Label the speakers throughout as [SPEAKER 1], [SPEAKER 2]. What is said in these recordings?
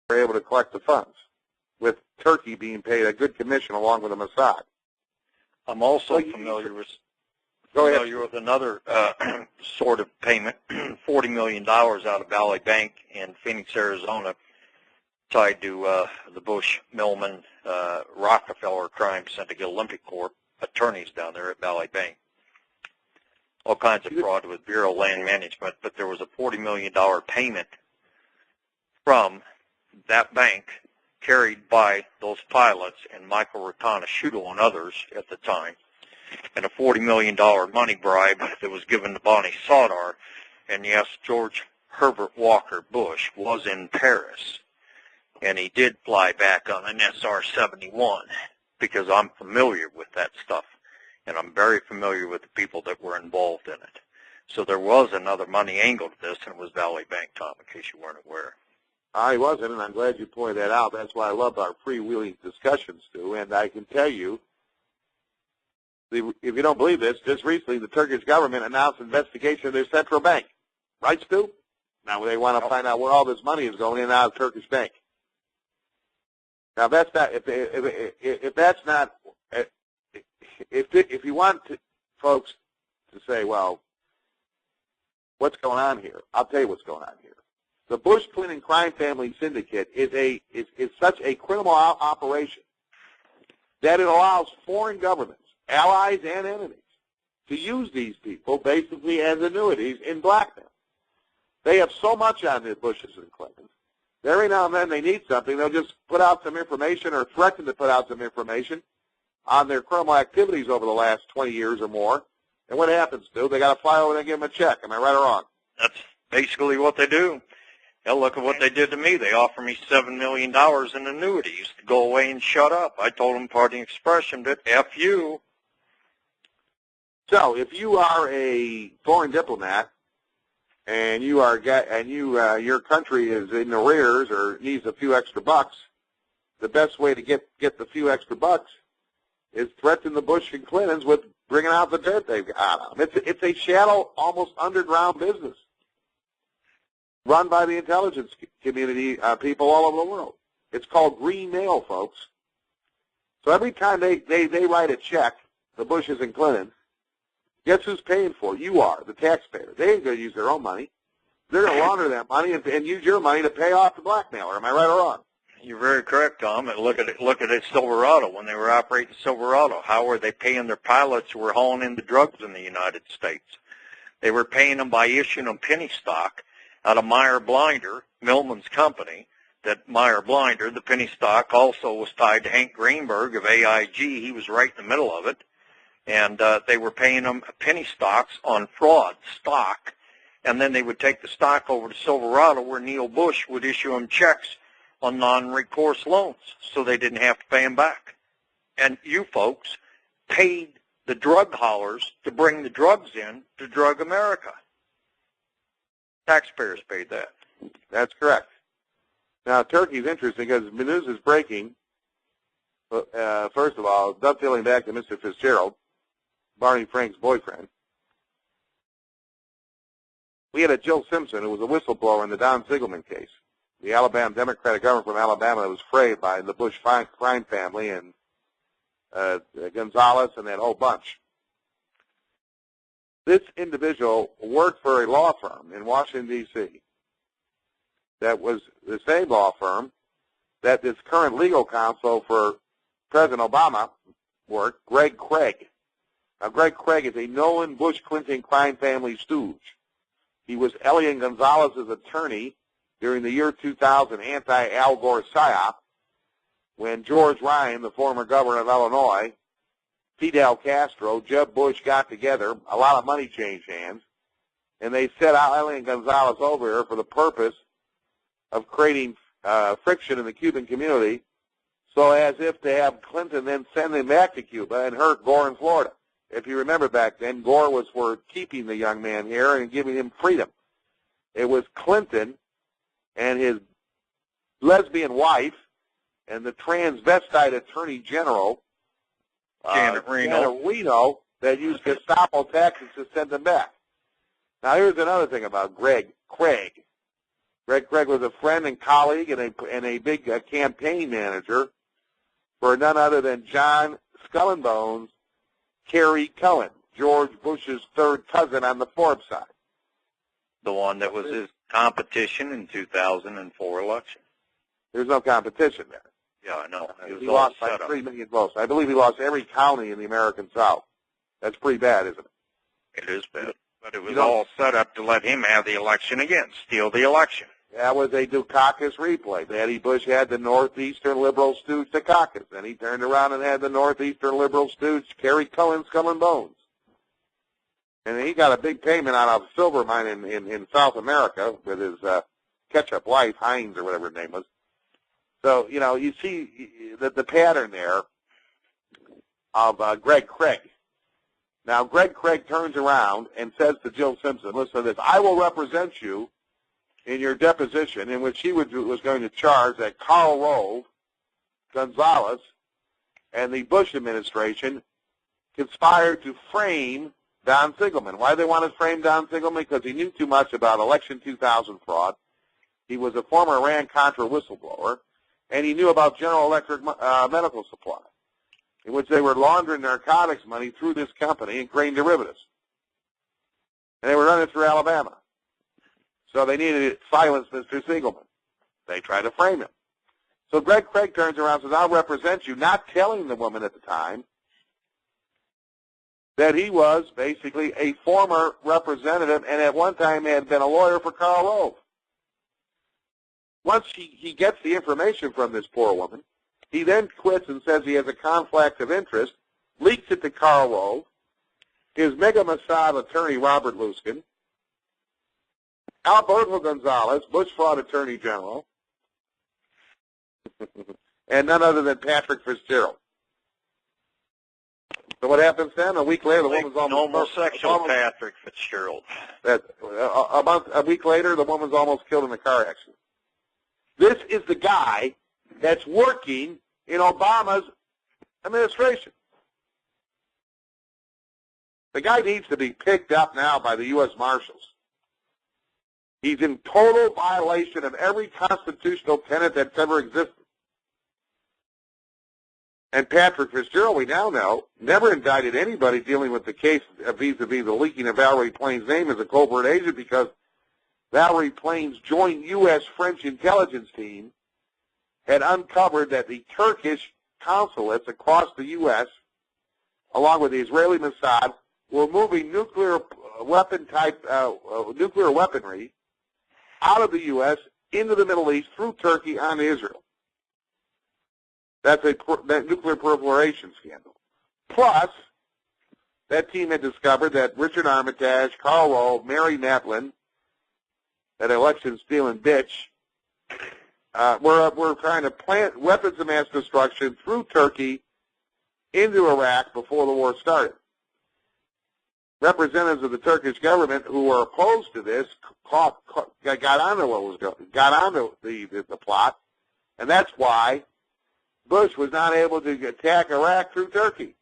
[SPEAKER 1] were able to collect the funds, with Turkey being paid a good commission along with the Mossad.
[SPEAKER 2] I'm also familiar with another sort of payment, $40 million out of Valley Bank in Phoenix, Arizona, tied to the Bush-Millman Rockefeller crime syndicate Olympic Corp attorneys down there at Valley Bank. All kinds of fraud with Bureau of Land Management, but there was a $40 million payment from that bank carried by those pilots and Michael Ratanasciuto and others at the time, and a $40 million money bribe that was given to Bonnie Sodar. And yes, George Herbert Walker Bush was in Paris, and he did fly back on an SR-71, because I'm familiar with that stuff, and I'm very familiar with the people that were involved in it. So there was another money angle to this, and it was Valley Bank, Tom, in case you weren't aware.
[SPEAKER 1] I wasn't, and I'm glad you pointed that out. That's why I love our freewheeling discussions, Stu. And I can tell you, if you don't believe this, just recently the Turkish government announced investigation of their central bank. Right, Stu? Now they want to find out where all this money is going in and out of Turkish bank. Now that's not, if that's not, if you want to, folks to say, well, what's going on here? I'll tell you what's going on here. The Bush-Clinton crime family syndicate is such a criminal operation that it allows foreign governments, allies and enemies, to use these people basically as annuities in blackmail. They have so much on the Bushes and Clintons. Every now and then they need something, they'll just put out some information or threaten to put out some information on their criminal activities over the last 20 years or more. And what happens, Stu? They got to fly over there and give them a check. Am I right or wrong?
[SPEAKER 2] That's basically what they do. Hell, look at what they did to me. They offered me $7 million in annuities to go away and shut up. I told them, pardon the expression, but F you.
[SPEAKER 1] So if you are a foreign diplomat and your country is in arrears or needs a few extra bucks, the best way to get the few extra bucks is threaten the Bush and Clintons with bringing out the dirt they've got on them. It's a shallow, almost underground business run by the intelligence community, people all over the world. It's called green mail, folks. So every time they write a check, the Bushes and Clintons, guess who's paying for it? You are, the taxpayer. They ain't going to use their own money. They're going to launder that money and use your money to pay off the blackmailer. Am I right or wrong?
[SPEAKER 2] You're very correct, Tom. And look at it, Silverado. When they were operating Silverado, how were they paying their pilots who were hauling in the drugs in the United States? They were paying them by issuing them penny stock out of Meyer Blinder, Millman's company. That Meyer Blinder, the penny stock, also was tied to Hank Greenberg of AIG. He was right in the middle of it. And they were paying them penny stocks on fraud stock. And then they would take the stock over to Silverado, where Neil Bush would issue them checks on non-recourse loans, so they didn't have to pay them back. And you folks paid the drug haulers to bring the drugs in to drug America. Taxpayers paid that.
[SPEAKER 1] That's correct. Now, Turkey's interesting because the news is breaking. First of all, dovetailing back to Mr. Fitzgerald, Barney Frank's boyfriend. We had a Jill Simpson who was a whistleblower in the Don Siegelman case, the Alabama Democratic government from Alabama that was frayed by the Bush crime family and Gonzalez and that whole bunch. This individual worked for a law firm in Washington, D.C. that was the same law firm that this current legal counsel for President Obama worked, Greg Craig. Now, Greg Craig is a known Bush-Clinton crime family stooge. He was Elian Gonzalez's attorney during the year 2000 anti-Al Gore PSYOP when George Ryan, the former governor of Illinois, Fidel Castro, Jeb Bush got together, a lot of money changed hands, and they set out Elian Gonzalez over here for the purpose of creating friction in the Cuban community so as if to have Clinton then send him back to Cuba and hurt Gore in Florida. If you remember back then, Gore was for keeping the young man here and giving him freedom. It was Clinton and his lesbian wife and the transvestite attorney general, Janet Reno, that used Gestapo tactics to send them back. Now, here's another thing about Greg Craig. Greg Craig was a friend and colleague and a big campaign manager for none other than John Skull and Bones Kerry Cohen, George Bush's third cousin on the Forbes side.
[SPEAKER 2] The one that was his competition in 2004 election.
[SPEAKER 1] There's no competition there.
[SPEAKER 2] Yeah, I know.
[SPEAKER 1] He lost by 3 million votes. I believe he lost every county in the American South. That's pretty bad, isn't it?
[SPEAKER 2] It is bad. But it was all set up to let him have the election again, steal the election.
[SPEAKER 1] That was a Dukakis replay. Daddy Bush had the Northeastern Liberal stooge Dukakis. Then he turned around and had the Northeastern Liberal stooge Kerry Cohen Skull and Bones. And he got a big payment out of a silver mine in South America with his ketchup wife, Heinz or whatever her name was. So, you know, you see the pattern there of Greg Craig. Now, Greg Craig turns around and says to Jill Simpson, listen to this, I will represent you in your deposition, in which he was going to charge that Karl Rove, Gonzalez, and the Bush administration conspired to frame Don Sigelman. Why did they want to frame Don Sigelman? Because he knew too much about election 2000 fraud. He was a former Iran-Contra whistleblower, and he knew about General Electric medical supply, in which they were laundering narcotics money through this company and grain derivatives. And they were running through Alabama. So they needed to silence Mr. Sigelman. They tried to frame him. So Greg Craig turns around and says, I'll represent you, not telling the woman at the time that he was basically a former representative and at one time had been a lawyer for Karl Rove. Once he gets the information from this poor woman, he then quits and says he has a conflict of interest, leaks it to Karl Rove, his Mega Mossad attorney Robert Luskin, Alberto Gonzalez, Bush fraud attorney general, and none other than Patrick Fitzgerald. So what happens then? A week later, the woman's almost
[SPEAKER 2] homosexual Patrick Fitzgerald.
[SPEAKER 1] A week later, the woman's almost killed in a car accident. This is the guy that's working in Obama's administration. The guy needs to be picked up now by the U.S. Marshals. He's in total violation of every constitutional tenet that's ever existed. And Patrick Fitzgerald, we now know, never indicted anybody dealing with the case vis-a-vis the leaking of Valerie Plane's name as a covert agent because Valerie Plane's joint U.S.-French intelligence team had uncovered that the Turkish consulates across the U.S., along with the Israeli Mossad, were moving nuclear weaponry out of the U.S. into the Middle East through Turkey onto Israel. That's that nuclear proliferation scandal. Plus, that team had discovered that Richard Armitage, Karl Rove, Mary Matlin, that election-stealing bitch, were trying to plant weapons of mass destruction through Turkey into Iraq before the war started. Representatives of the Turkish government who were opposed to this got onto the plot, and that's why Bush was not able to attack Iraq through Turkey.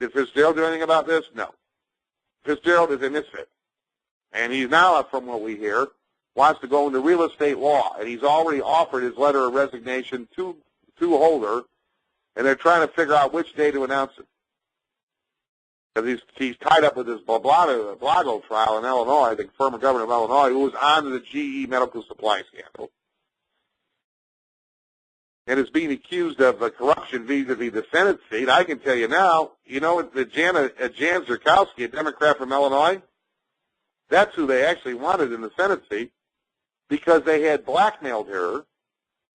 [SPEAKER 1] Did Fitzgerald do anything about this? No. Fitzgerald is a misfit, and he's now, from what we hear, wants to go into real estate law, and he's already offered his letter of resignation to Holder, and they're trying to figure out which day to announce it. Because he's tied up with this Blago trial in Illinois, the former governor of Illinois, who was on the GE medical supply scandal, and is being accused of corruption vis-a-vis the Senate seat. I can tell you now, you know, Jan Zerkowski, a Democrat from Illinois, that's who they actually wanted in the Senate seat because they had blackmailed her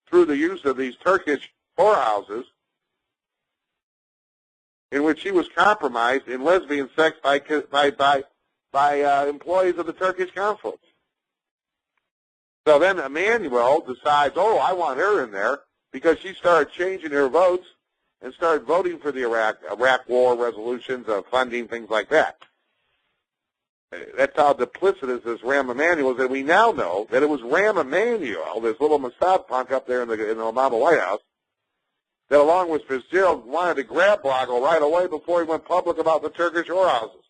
[SPEAKER 1] through the use of these Turkish whorehouses in which she was compromised in lesbian sex by employees of the Turkish consulates. So then Emmanuel decides, oh, I want her in there because she started changing her votes and started voting for the Iraq war resolutions of funding, things like that. That's how duplicitous this Rahm Emanuel is, and we now know that it was Rahm Emanuel, this little Mossad punk up there in the Obama White House, that along with Fitzgerald wanted to grab Blago right away before he went public about the Turkish whorehouses.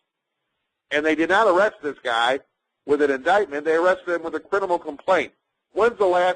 [SPEAKER 1] And they did not arrest this guy with an indictment. They arrested him with a criminal complaint. When's the last